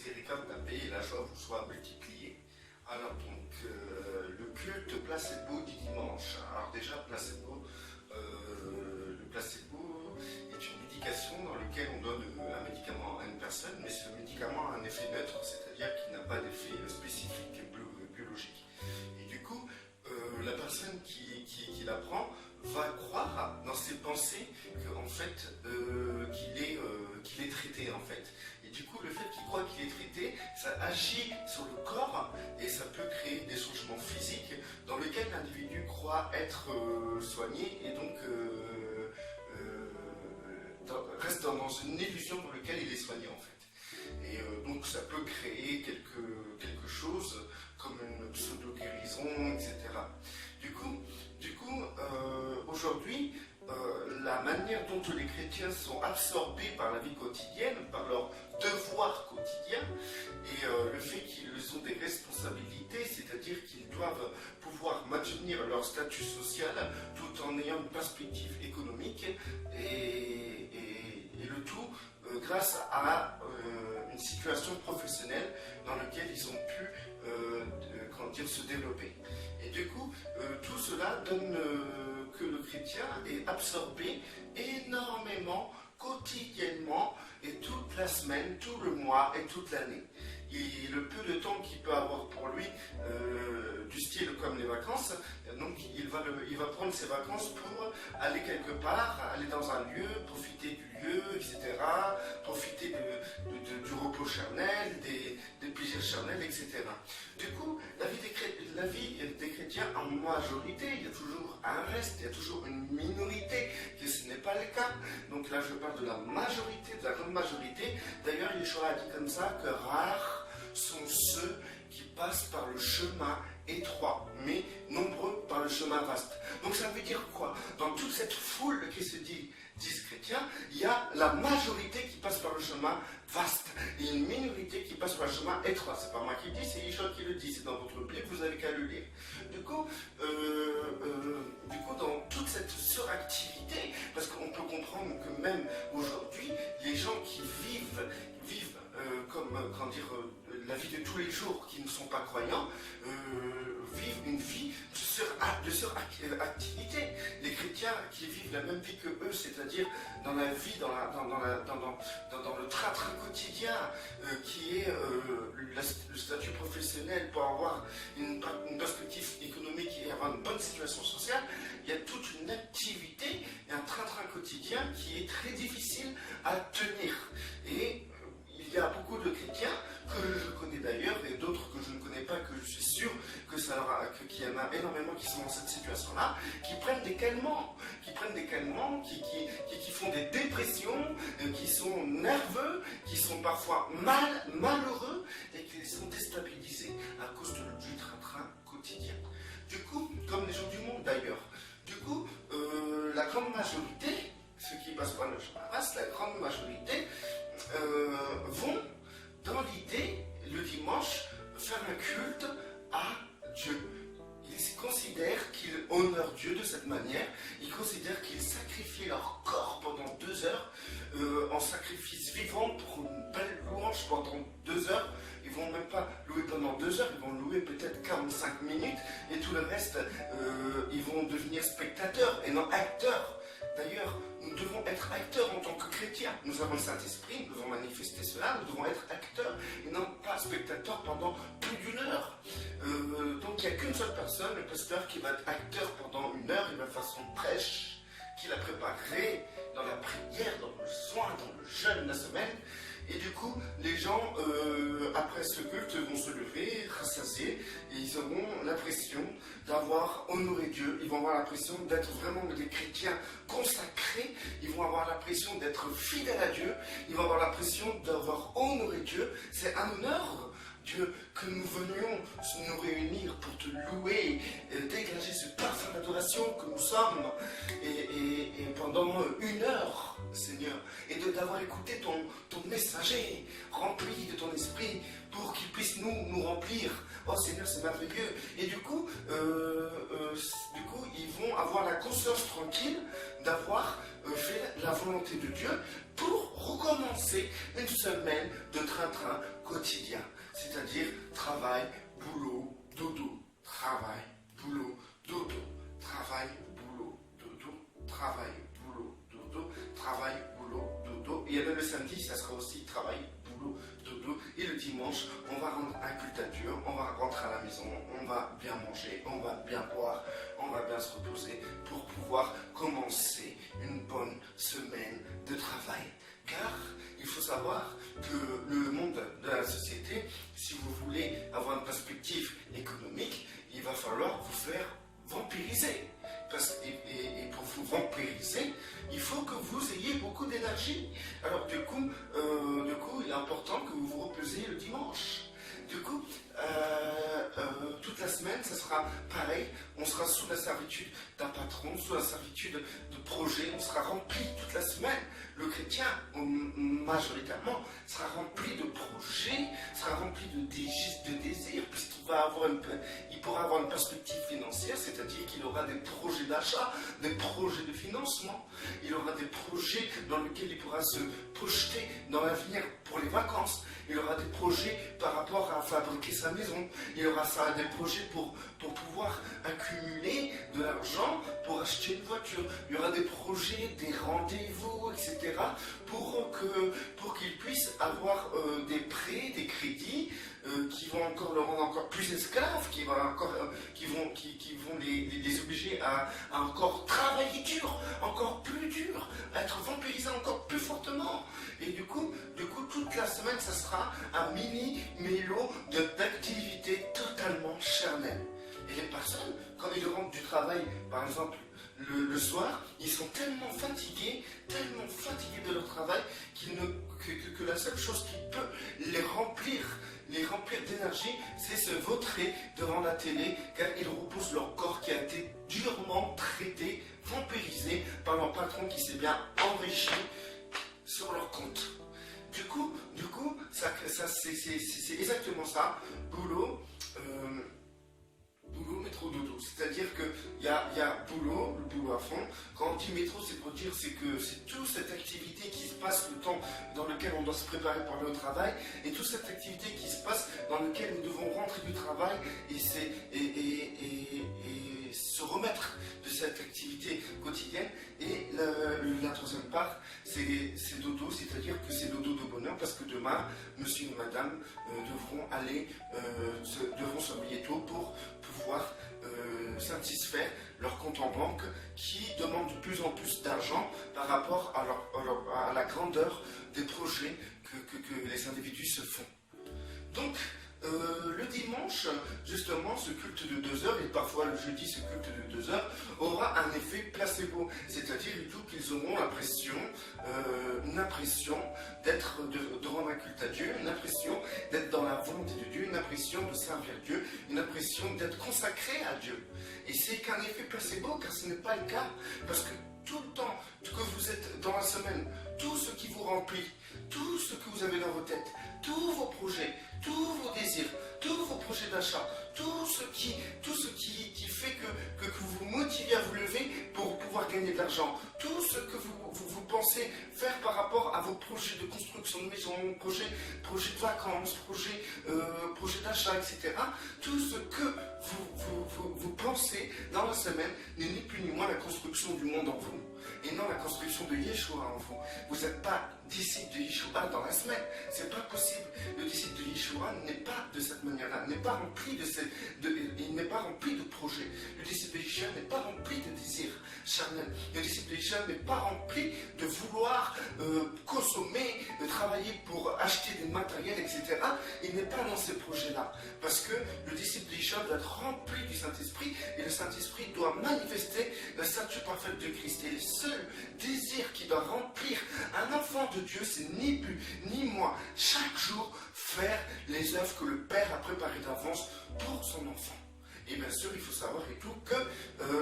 miséricorde, la paix et la joie vous soient multipliées. Alors donc, le culte placebo du dimanche. Alors déjà, le placebo est une médication dans laquelle on donne un médicament à une personne, mais ce médicament a un effet neutre, c'est-à-dire qu'il n'a pas d'effet spécifique biologique. Et du coup, la personne qui la prend va croire dans ses pensées qu'en fait, qu'il est traité en fait. Et du coup, le fait qu'il croit qu'il est traité, ça agit sur le corps et ça peut créer des changements physiques dans lesquels l'individu croit être soigné et donc reste dans une illusion dans laquelle il est soigné en fait. Et donc ça peut créer quelque chose comme une pseudo-guérison, etc. Du coup, aujourd'hui, la manière dont les chrétiens sont absorbés par la vie quotidienne, par leurs devoirs quotidiens, et le fait qu'ils ont des responsabilités, c'est-à-dire qu'ils doivent pouvoir maintenir leur statut social tout en ayant une perspective économique, et le tout grâce à une situation professionnelle dans laquelle ils ont pu se développer. Et du coup, tout cela donne que le chrétien est absorbé énormément, quotidiennement, et toute la semaine, tout le mois et toute l'année. Et le peu de temps qu'il peut avoir pour lui, du style comme les vacances, donc il va prendre ses vacances pour aller quelque part, aller dans un lieu, profiter du lieu, etc., profiter du repos charnel, des plaisirs charnels, etc. Du coup, la vie des chrétiens en majorité, il y a toujours un reste, il y a toujours une minorité, que ce n'est pas le cas. Donc là, je parle de la majorité, de la grande majorité. D'ailleurs, Yeshua a dit comme ça que rares sont ceux qui passent par le chemin étroit, mais nombreux par le chemin vaste. Donc ça veut dire quoi? Dans toute cette foule qui se disent chrétiens, il y a la majorité qui passe par le chemin vaste et une minorité qui passe par le chemin étroit. C'est pas moi qui le dis, c'est Yeshua qui le dit, c'est dans votre Bible, vous n'avez qu'à le lire. Du coup, dans toute cette suractivité, parce qu'on peut comprendre que même aujourd'hui, les gens qui vivent la vie de tous les jours, qui ne sont pas croyants, vivent une vie de suractivité. Les chrétiens qui vivent la même vie que eux, c'est-à-dire dans la vie, dans le train-train quotidien, qui est le statut professionnel pour avoir une perspective économique et avoir une bonne situation sociale, il y a toute une activité et un train-train quotidien qui est très difficile à tenir. Et il y a beaucoup de chrétiens que je connais d'ailleurs et d'autres que je ne connais pas, que je suis sûr qu'il y en a énormément qui sont dans cette situation-là, qui prennent des calmants, qui font des dépressions, qui sont nerveux, qui sont parfois malheureux et qui sont déstabilisés à cause du train-train quotidien. Du coup, comme les gens du monde d'ailleurs, la grande majorité, ceux qui passent par le chemin vaste, la grande majorité vont dans l'idée, le dimanche, faire un culte à Dieu. Ils considèrent qu'ils honorent Dieu de cette manière. Ils considèrent qu'ils sacrifient leur corps pendant 2 heures en sacrifice vivant pour une belle louange pendant 2 heures. Ils ne vont même pas louer pendant 2 heures, ils vont louer peut-être 45 minutes et tout le reste, ils vont devenir spectateurs et non acteurs. D'ailleurs, nous devons être acteurs en tant que chrétiens. Nous avons le Saint-Esprit, nous devons manifester cela, nous devons être acteurs et non pas spectateurs pendant plus d'1 heure. Donc il n'y a qu'une seule personne, le pasteur, qui va être acteur pendant 1 heure. Il va faire son prêche, qu'il a préparé dans la prière, dans le soin, dans le jeûne la semaine. Et du coup, les gens, après ce culte, vont se lever, rassasiés, et ils auront l'impression d'avoir honoré Dieu. Ils vont avoir l'impression d'être vraiment des chrétiens consacrés. Ils vont avoir l'impression d'être fidèles à Dieu. Ils vont avoir l'impression d'avoir honoré Dieu. C'est un honneur, Dieu, que nous venions nous réunir pour te louer, dégager ce parfum d'adoration que nous sommes, et pendant 1 heure, Seigneur, et d'avoir écouté ton messager rempli de ton esprit pour qu'il puisse nous remplir. Oh Seigneur, c'est merveilleux. Et du coup, ils vont avoir la conscience tranquille d'avoir fait la volonté de Dieu pour recommencer une semaine de train-train quotidien. C'est-à-dire travail, boulot, dodo, travail, boulot, dodo, travail, boulot, dodo, travail, boulot, dodo, travail, boulot, dodo. Et même le samedi, ça sera aussi travail, boulot, dodo. Et le dimanche, on va rendre un culte à Dieu, on va rentrer à la maison, on va bien manger, on va bien boire, on va bien se reposer pour pouvoir commencer une bonne semaine de travail. Car il faut savoir que le monde de la société, si vous voulez avoir une perspective économique, il va falloir vous faire vampiriser. Et pour vous vampiriser, il faut que vous ayez beaucoup d'énergie. Alors du coup, il est important que vous vous reposiez le dimanche. Du coup, toute la semaine, ça sera pareil. On sera sous la servitude d'un patron, sous la servitude de projets. On sera rempli toute la semaine. Le chrétien, majoritairement, sera rempli de projets, sera rempli de désirs, puisqu'il pourra avoir une perspective financière, c'est-à-dire qu'il aura des projets d'achat, des projets de financement. Il aura des projets dans lesquels il pourra se projeter dans l'avenir pour les vacances. Il aura des projets par rapport à fabriquer sa maison. Il aura des projets pour pouvoir accumuler de l'argent pour acheter une voiture. Il y aura des projets, des rendez-vous, etc. pour qu'il puisse avoir des prêts, des crédits qui vont encore le rendre encore plus esclave, qui vont les obliger à encore travailler dur, encore plus dur, à être vampirisé encore plus fortement. Et du coup, toute la semaine, ça sera un mini-mélo d'activités totalement charnelles. Et les personnes, quand ils rentrent du travail, par exemple, le soir, ils sont tellement fatigués de leur travail que la seule chose qui peut les remplir d'énergie, c'est se vautrer devant la télé, car ils reposent leur corps qui a été durement traité, vampirisé par leur patron qui s'est bien enrichi sur leur compte. Du coup, c'est exactement ça. Boulot, métro, dodo. C'est-à-dire qu'il y a boulot, le boulot à fond. Quand on dit métro, c'est pour dire que c'est toute cette activité qui se passe le temps dans lequel on doit se préparer pour aller au travail, et toute cette activité qui se passe dans lequel nous devons rentrer du travail et se remettre de cette activité quotidienne. Et la troisième part, c'est dodo, c'est-à-dire que c'est dodo de bonheur, parce que demain, monsieur et madame devront s'habiller tôt pour pouvoir satisfaire leur compte en banque qui demande de plus en plus d'argent par rapport à la grandeur des projets que les individus se font. Donc, le dimanche, justement, ce culte de 2 heures, et parfois le jeudi, ce culte de 2 heures, aura un effet placebo, c'est-à-dire qu'ils auront une impression de rendre un culte à Dieu, une impression d'être dans la volonté de Dieu, une impression de servir Dieu, une impression d'être consacré à Dieu. Et c'est qu'un effet placebo, car ce n'est pas le cas, parce que tout le temps que vous êtes dans la semaine, tout ce qui vous remplit, tout ce que vous avez dans vos têtes, tous vos projets, tous vos désirs, tous vos projets d'achat, tout ce qui fait que vous vous motivez à vous lever pour pouvoir gagner de l'argent, tout ce que vous pensez faire par rapport à vos projets de construction de maison, projets de vacances, projets d'achat, etc. Tout ce que vous pensez dans la semaine n'est ni plus ni moins la construction du monde en vous, et non la construction de Yeshua en vous. Vous n'êtes pas disciple de Yeshua dans la semaine, c'est pas possible. Le disciple de Yeshua n'est pas de cette manière-là, n'est pas rempli il n'est pas rempli de projets. Le disciple de Yeshua n'est pas rempli de désirs charnels. Le disciple de Yeshua n'est pas rempli de vouloir consommer, de travailler pour acheter des matériels, etc. Il n'est pas dans ces projets-là, parce que le disciple de Yeshua doit être rempli du Saint-Esprit, et le Saint-Esprit doit manifester la stature parfaite de Christ. Et le seul désir qui doit remplir un enfant de Dieu, c'est ni plus ni moins, chaque jour, faire les œuvres que le Père a préparées d'avance pour son enfant. Et bien sûr, il faut savoir et tout que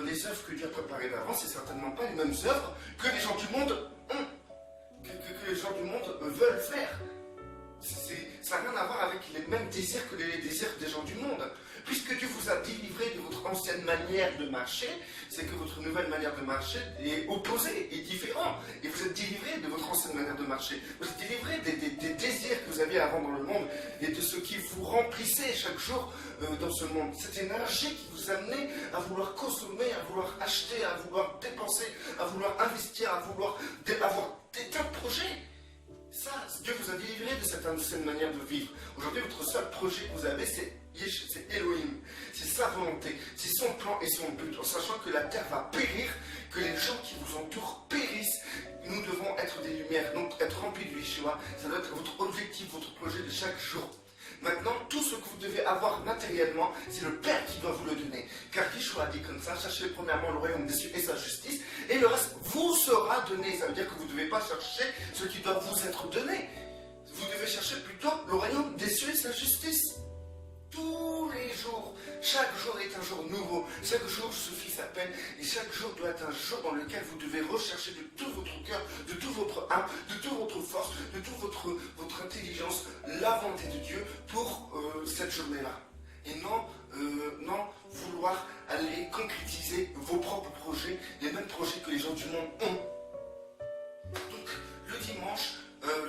les œuvres que Dieu a préparées d'avance, c'est certainement pas les mêmes œuvres que les gens du monde ont, que les gens du monde veulent faire. Ça n'a rien à voir avec les mêmes désirs que les désirs des gens du monde. puisque Dieu vous a délivré de votre ancienne manière de marcher, c'est que votre nouvelle manière de marcher est opposée, est différente. Et vous êtes délivré de votre ancienne manière de marcher. Vous êtes délivré des désirs que vous aviez avant dans le monde et de ce qui vous remplissait chaque jour dans ce monde. Cette énergie qui vous amenait à vouloir consommer, à vouloir acheter, à vouloir dépenser, à vouloir investir, à vouloir avoir des tas de projets. Ça, Dieu vous a délivré de cette ancienne manière de vivre. Aujourd'hui, votre seul projet que vous avez, c'est Elohim. C'est sa volonté, c'est son plan et son but. En sachant que la terre va périr, que les gens qui vous entourent périssent, nous devons être des lumières, donc être remplis de Yeshua. Ça doit être votre objectif, votre projet de chaque jour. Maintenant, tout ce que vous devez avoir matériellement, c'est le Père qui doit vous le donner. Car Yeshua a dit comme ça, cherchez premièrement le royaume des cieux et sa justice, et le reste vous sera donné. Ça veut dire que vous ne devez pas chercher ce qui doit vous être donné. Vous devez chercher plutôt le royaume des cieux et sa justice. Tous les jours, chaque jour est un jour nouveau, chaque jour suffit sa peine, et chaque jour doit être un jour dans lequel vous devez rechercher de tout votre cœur, de toute votre âme, de toute votre force, de toute votre intelligence, la volonté de Dieu pour cette journée-là. Et non vouloir aller concrétiser vos propres projets, les mêmes projets que les gens du monde ont. Donc le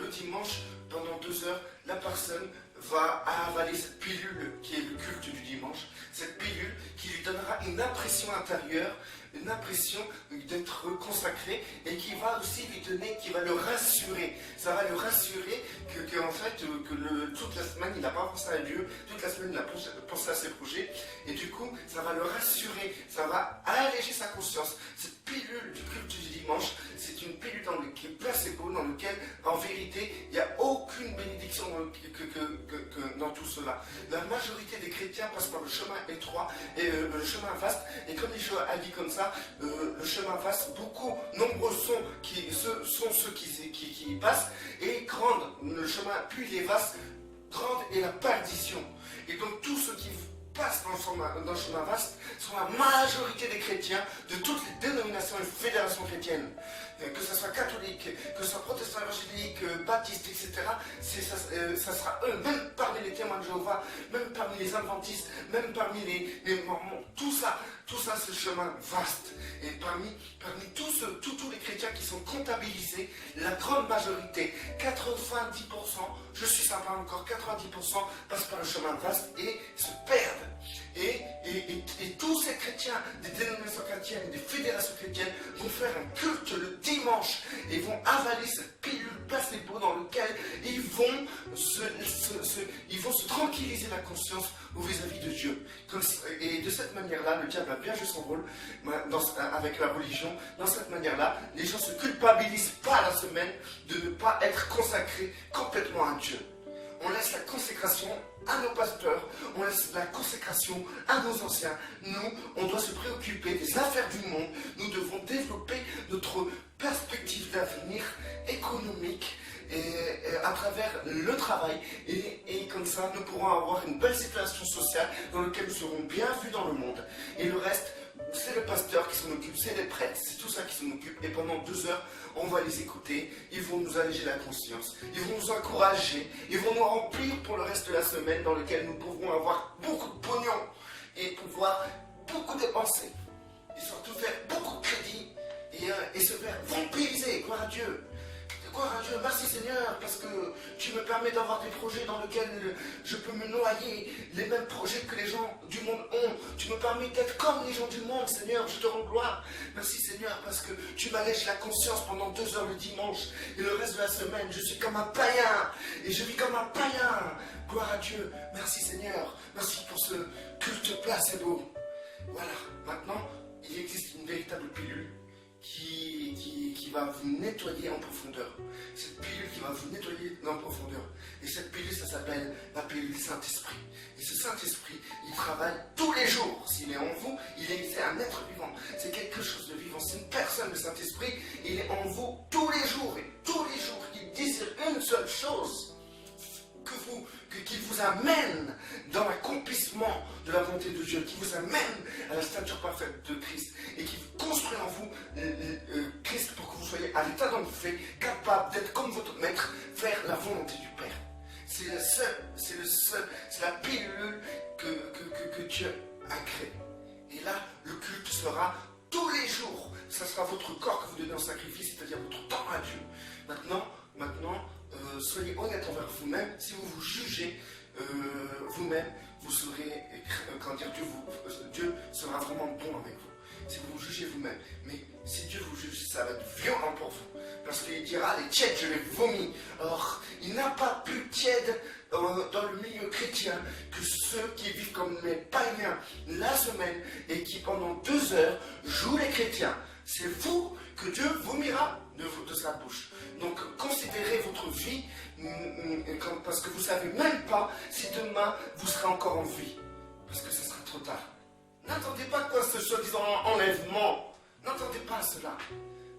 dimanche, pendant 2 heures, la personne va avaler cette pilule qui est le culte du dimanche, cette pilule qui lui donnera une impression intérieure, une impression d'être consacré et qui va aussi lui donner, qui va le rassurer. Ça va le rassurer en fait, toute la semaine il n'a pas pensé à Dieu, toute la semaine il a pensé à ses projets et du coup ça va le rassurer, ça va alléger sa conscience. Cette pilule du culte du dimanche, c'est une pilule qui est placebo, dans laquelle en vérité il n'y a aucune bénédiction dans tout cela. La majorité des chrétiens passent par le chemin étroit et le chemin vaste, et comme Yeshua a dit comme ça, le chemin vaste, nombreux sont ceux qui y passent, et le chemin puis les vastes, grande est la perdition. Et donc tous ceux qui passent dans le chemin vaste sont la majorité des chrétiens de toutes les dénominations et fédérations chrétiennes. Que ce soit catholique, que ce soit protestant, évangélique, baptiste, etc. Ça sera eux, même parmi les témoins de Jéhovah, même parmi les adventistes, même parmi les mormons, tout ça c'est le chemin vaste. Et parmi tous les chrétiens qui sont comptabilisés, la grande majorité, 90%, je suis sympa encore, 90% passent par le chemin vaste et se perdent. Et tous ces chrétiens des dénominations chrétiennes, des fédérations chrétiennes vont faire un culte le dimanche et vont avaler cette pilule placebo dans laquelle ils vont se tranquilliser la conscience vis-à-vis de Dieu. Et de cette manière-là, le diable a bien joué son rôle avec la religion. Dans cette manière-là, les gens ne se culpabilisent pas la semaine de ne pas être consacrés complètement à Dieu. On laisse la consécration à nos pasteurs, on laisse la consécration à nos anciens. Nous, on doit se préoccuper des affaires du monde. Nous devons développer notre perspective d'avenir économique à travers le travail. Et comme ça, nous pourrons avoir une belle situation sociale dans laquelle nous serons bien vus dans le monde. Et le reste, c'est le pasteur qui s'en occupe, c'est les prêtres, c'est tout ça qui s'en occupe. Et pendant 2 heures, on va les écouter, ils vont nous alléger la conscience, ils vont nous encourager, ils vont nous remplir pour le reste de la semaine dans lequel nous pourrons avoir beaucoup de pognon et pouvoir beaucoup dépenser. Et surtout faire beaucoup de crédit et se faire vampiriser, gloire à Dieu. Gloire à Dieu, merci Seigneur, parce que tu me permets d'avoir des projets dans lesquels je peux me noyer, les mêmes projets que les gens du monde ont. Tu me permets d'être comme les gens du monde, Seigneur, je te rends gloire. Merci Seigneur, parce que tu m'allèges la conscience pendant 2 heures le dimanche, et le reste de la semaine, je suis comme un païen, et je vis comme un païen. Gloire à Dieu, merci Seigneur, merci pour ce culte placebo. Voilà, maintenant, il existe une véritable pilule qui va vous nettoyer en profondeur. Cette pilule qui va vous nettoyer en profondeur. Et cette pilule, ça s'appelle la pilule Saint-Esprit. Et ce Saint-Esprit, il travaille tous les jours. S'il est en vous, c'est un être vivant. C'est quelque chose de vivant. C'est une personne, le Saint-Esprit. Il est en vous tous les jours. Et tous les jours, il désire une seule chose. Qu'il vous amène dans l'accomplissement de la volonté de Dieu, qui vous amène à la stature parfaite de Christ et qui construit en vous Christ pour que vous soyez à l'état dont vous faites, capable d'être comme votre maître, faire la volonté du Père. C'est la pilule que que Dieu a créé. Et là, le culte sera tous les jours. Ça sera votre corps que vous donnez en sacrifice, c'est-à-dire votre temps à Dieu. Maintenant, soyez honnête envers vous-même. Si vous vous jugez vous-même, vous serez, Dieu sera vraiment bon avec vous. Si vous vous jugez vous-même. Mais si Dieu vous juge, ça va être violent pour vous. Parce qu'il dira, les tièdes, je les vomis. Or, il n'a pas plus tiède dans le milieu chrétien que ceux qui vivent comme les païens la semaine et qui pendant 2 heures jouent les chrétiens. C'est vous que Dieu vomira de sa bouche. Donc considérez votre vie parce que vous ne savez même pas si demain vous serez encore en vie. Parce que ce sera trop tard. N'attendez pas quoi ce soi-disant enlèvement. N'attendez pas à cela.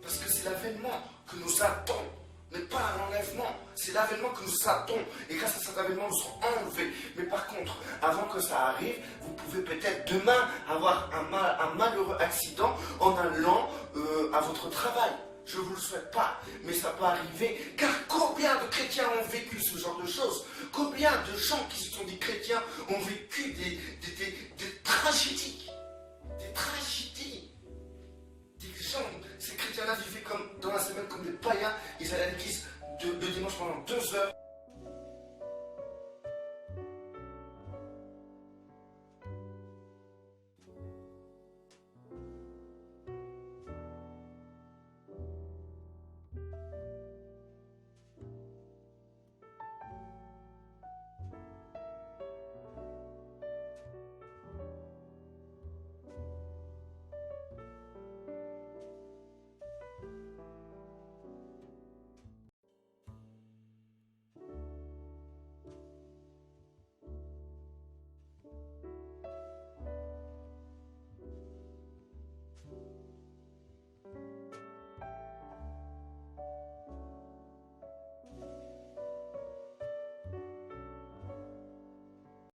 Parce que c'est l'avènement que nous attendons. Mais pas un enlèvement. C'est l'avènement que nous attendons. Et grâce à cet avènement, nous serons enlevés. Mais par contre, avant que ça arrive, vous pouvez peut-être demain avoir un malheureux accident en allant à votre travail. Je ne vous le souhaite pas, mais ça peut arriver. Car combien de chrétiens ont vécu ce genre de choses? Combien de gens qui se sont dit chrétiens ont vécu des tragédies? Des tragédies. Des gens, ces chrétiens-là vivaient comme dans la semaine comme des païens. Ils allaient à l'église de dimanche pendant 2 heures.